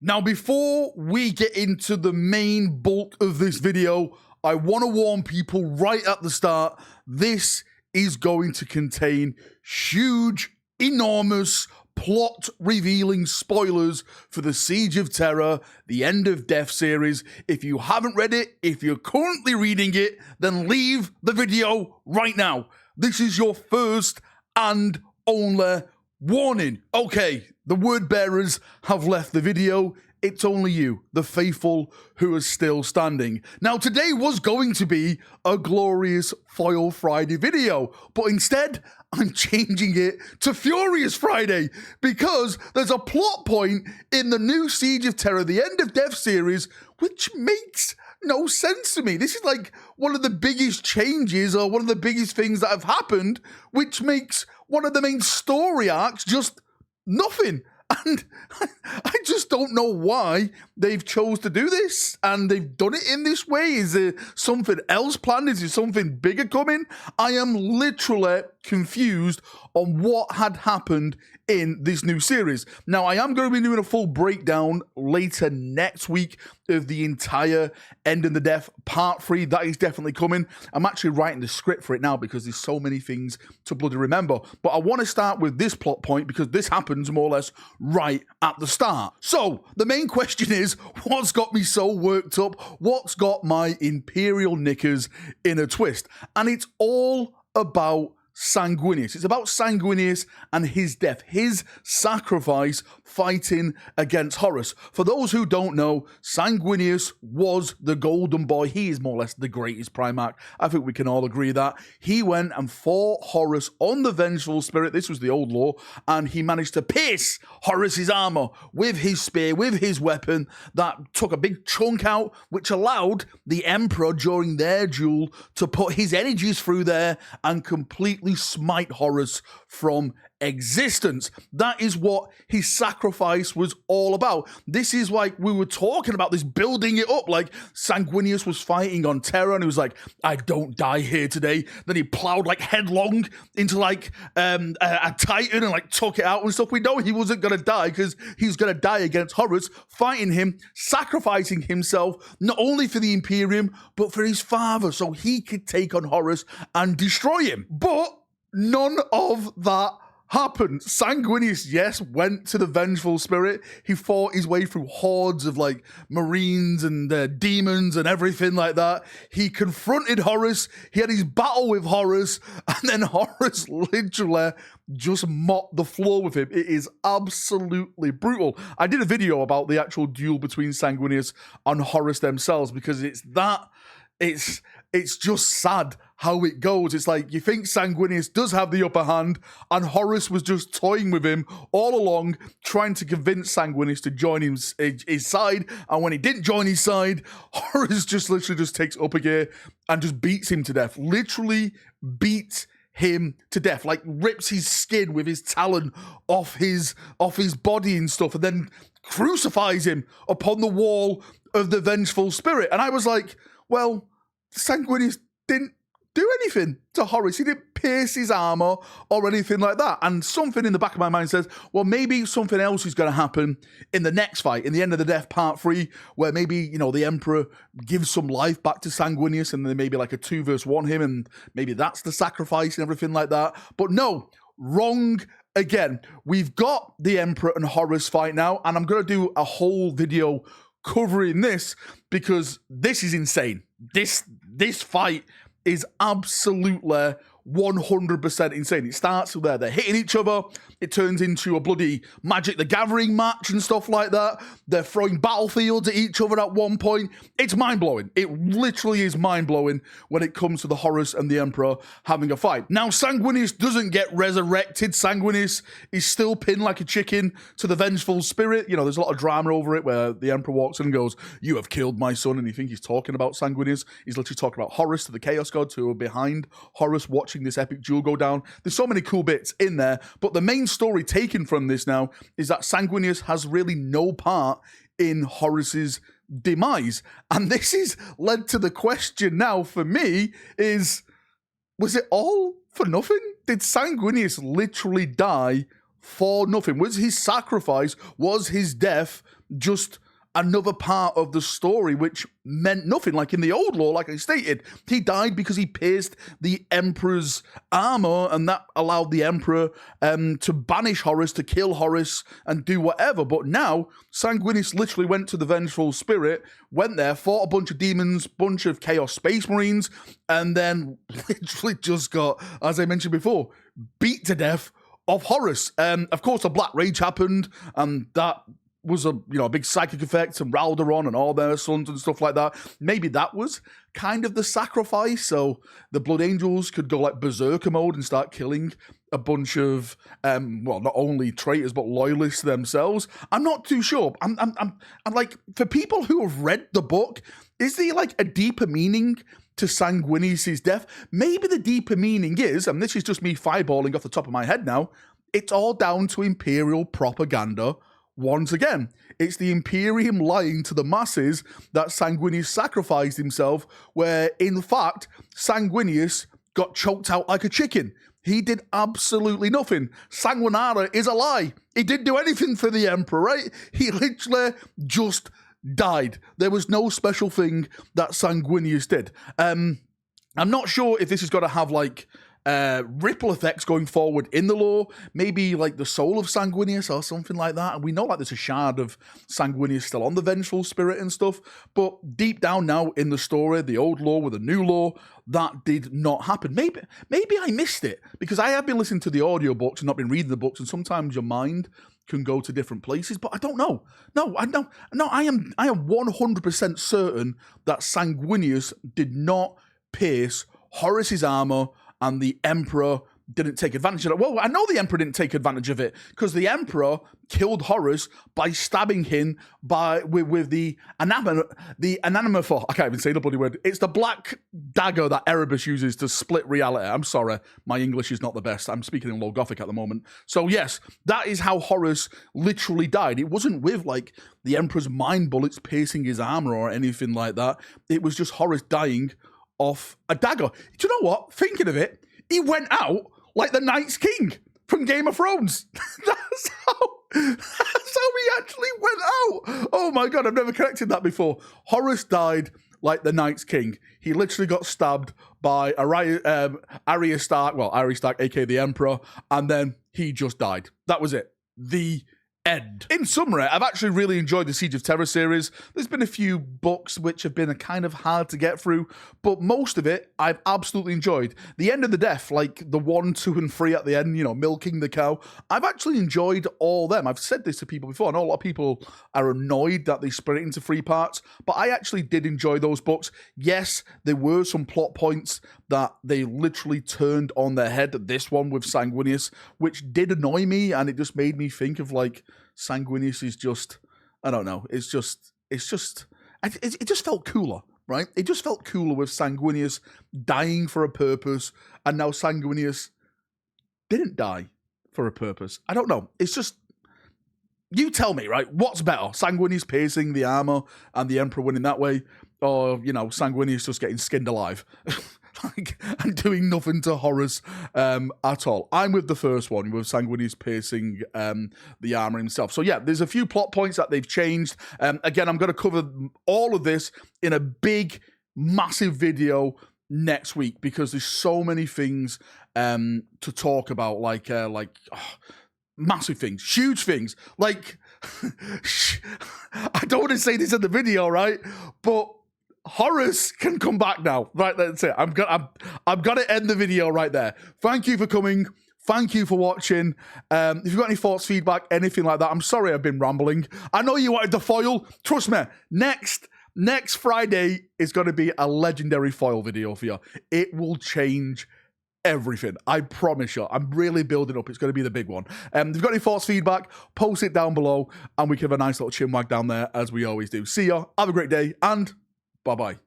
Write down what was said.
Now, before we get into the main bulk of this video, I want to warn people right at the start, this is going to contain huge, enormous, plot-revealing spoilers for the Siege of Terra, the End of Death series. If you haven't read it, if you're currently reading it, then leave the video right now. This is your first and only warning. Okay, the word bearers have left the video. It's only you, the faithful, who are still standing. Now, today was going to be a glorious Foil Friday video, but instead, I'm changing it to Furious Friday because there's a plot point in the new Siege of Terra, the End of Death series, which makes no sense to me. This is like one of the biggest changes or one of the biggest things that have happened, which makes one of the main story arcs just nothing. And I just don't know why they've chose to do this, and they've done it in this way. Is there something else planned? Is there something bigger coming? I am literally confused on what had happened in this new series. Now, I am going to be doing a full breakdown later next week of the entire End of the Death Part 3. That is definitely coming. I'm actually writing the script for it now because there's so many things to bloody remember. But I want to start with this plot point because this happens more or less right at the start. So, the main question is, what's got me so worked up? What's got my Imperial knickers in a twist? And it's all about Sanguinius. It's about Sanguinius and his death, his sacrifice fighting against Horus. For those who don't know, Sanguinius was the golden boy. He is more or less the greatest Primarch. I think we can all agree that. He went and fought Horus on the Vengeful Spirit. This was the old law. And he managed to pierce Horus's armor with his spear, with his weapon. That took a big chunk out, which allowed the Emperor during their duel to put his energies through there and completely smite Horus from existence. That is what his sacrifice was all about. This is like we were talking about this, building it up. Like Sanguinius was fighting on Terra and he was like, I don't die here today. Then he plowed like headlong into like a Titan and like took it out and stuff. We know he wasn't going to die because he was going to die against Horus, fighting him, sacrificing himself, not only for the Imperium, but for his father, so he could take on Horus and destroy him. But none of that happened. Sanguinius, yes, went to the Vengeful Spirit. He fought his way through hordes of like marines and demons and everything like that. He confronted Horus. He had his battle with Horus, and then Horus literally just mopped the floor with him. It is absolutely brutal. I did a video about the actual duel between Sanguinius and Horus themselves because it's just sad how it goes. It's like you think Sanguinius does have the upper hand, and Horus was just toying with him all along, trying to convince Sanguinius to join his side. And when he didn't join his side, Horus just literally just takes up a gear and just beats him to death. Literally beats him to death, like rips his skin with his talon off his body and stuff, and then crucifies him upon the wall of the Vengeful Spirit. And I was like, well, Sanguinius didn't do anything to Horus. He didn't pierce his armor or anything like that. And something in the back of my mind says, well, maybe something else is going to happen in the next fight, in the End of the Death Part 3, where maybe, you know, the Emperor gives some life back to Sanguinius and then maybe like a 2v1 him, and maybe that's the sacrifice and everything like that. But no, wrong again. We've got the Emperor and Horus fight now, and I'm going to do a whole video covering this because this is insane. This fight is absolutely 100% insane. It starts with they're hitting each other. It turns into a bloody Magic the Gathering match and stuff like that. They're throwing battlefields at each other at one point. It's mind-blowing. It literally is mind-blowing when it comes to the Horus and the Emperor having a fight. Now, Sanguinius doesn't get resurrected. Sanguinius is still pinned like a chicken to the Vengeful Spirit. You know, there's a lot of drama over it where the Emperor walks in and goes, you have killed my son, and you think he's talking about Sanguinius. He's literally talking about Horus, to the Chaos Gods who are behind Horus watching this epic duel go down. There's so many cool bits in there, but the main story taken from this now is that Sanguinius has really no part in Horus's demise. And this has led to the question now for me is, was it all for nothing? Did Sanguinius literally die for nothing? Was his sacrifice, was his death just another part of the story which meant nothing. Like in the old lore, like I stated, he died because he pierced the Emperor's armor, and that allowed the Emperor to banish Horus, to kill Horus, and do whatever. But now, Sanguinius literally went to the Vengeful Spirit, went there, fought a bunch of demons, bunch of Chaos Space Marines, and then literally just got, as I mentioned before, beat to death of Horus. Of course, a Black Rage happened, and that was a big psychic effect, and Ralderon and all their sons and stuff like that. Maybe that was kind of the sacrifice, so the Blood Angels could go like berserker mode and start killing a bunch of not only traitors but loyalists themselves. I'm not too sure. I'm like, for people who have read the book, is there like a deeper meaning to Sanguinius' death? Maybe the deeper meaning is, and this is just me fireballing off the top of my head now, it's all down to Imperial propaganda. Once again, it's the Imperium lying to the masses that Sanguinius sacrificed himself, where, in fact, Sanguinius got choked out like a chicken. He did absolutely nothing. Sanguinara is a lie. He didn't do anything for the Emperor, right? He literally just died. There was no special thing that Sanguinius did. I'm not sure if this is going to have, like, ripple effects going forward in the lore, maybe like the soul of Sanguinius or something like that. And we know like there's a shard of Sanguinius still on the Vengeful Spirit and stuff, but deep down now in the story, the old lore with the new lore, that did not happen. Maybe I missed it, because I have been listening to the audiobooks and not been reading the books, and sometimes your mind can go to different places, but I don't know. I am 100% certain that Sanguinius did not pierce Horus's armor, and the Emperor didn't take advantage of it. Well, I know the Emperor didn't take advantage of it, because the Emperor killed Horus by stabbing him with the Anamorpho. I can't even say the bloody word. It's the black dagger that Erebus uses to split reality. I'm sorry, my English is not the best. I'm speaking in Low Gothic at the moment. So yes, that is how Horus literally died. It wasn't with like the Emperor's mind bullets piercing his armor or anything like that. It was just Horus dying off a dagger. Do you know what? Thinking of it, he went out like the Night's King from Game of Thrones. That's how he actually went out. Oh my God, I've never connected that before. Horus died like the Night's King. He literally got stabbed by Arya Stark, aka the Emperor, and then he just died. That was it. The end. In summary, I've actually really enjoyed the Siege of Terra series. There's been a few books which have been a kind of hard to get through, but most of it I've absolutely enjoyed. The end of the death, like the 1, 2, and 3 at the end, milking the cow, I've actually enjoyed all them. I've said this to people before. I know a lot of people are annoyed that they split it into 3 parts, but I actually did enjoy those books. Yes, there were some plot points that they literally turned on their head. This one with Sanguinius, which did annoy me, and it just made me think of like, Sanguinius is just, I don't know, it just felt cooler, right? It just felt cooler with Sanguinius dying for a purpose, and now Sanguinius didn't die for a purpose. I don't know. It's just, you tell me, right? What's better? Sanguinius piercing the armor and the Emperor winning that way, or, Sanguinius just getting skinned alive? And doing nothing to Horus at all. I'm with the first one, with Sanguinius piercing the armor himself. So yeah, there's a few plot points that they've changed. Again, I'm going to cover all of this in a big, massive video next week, because there's so many things to talk about, massive things, huge things. Like, I don't want to say this in the video, right? But Horus can come back now. Right, that's it. I'm gonna end the video right there. Thank you for coming. Thank you for watching. If you've got any thoughts, feedback, anything like that, I'm sorry I've been rambling. I know you wanted the foil. Trust me, next Friday is going to be a legendary foil video for you. It will change everything. I promise you. I'm really building up. It's going to be the big one. If you've got any thoughts, feedback, post it down below, and we can have a nice little chinwag down there, as we always do. See ya. Have a great day, and bye-bye.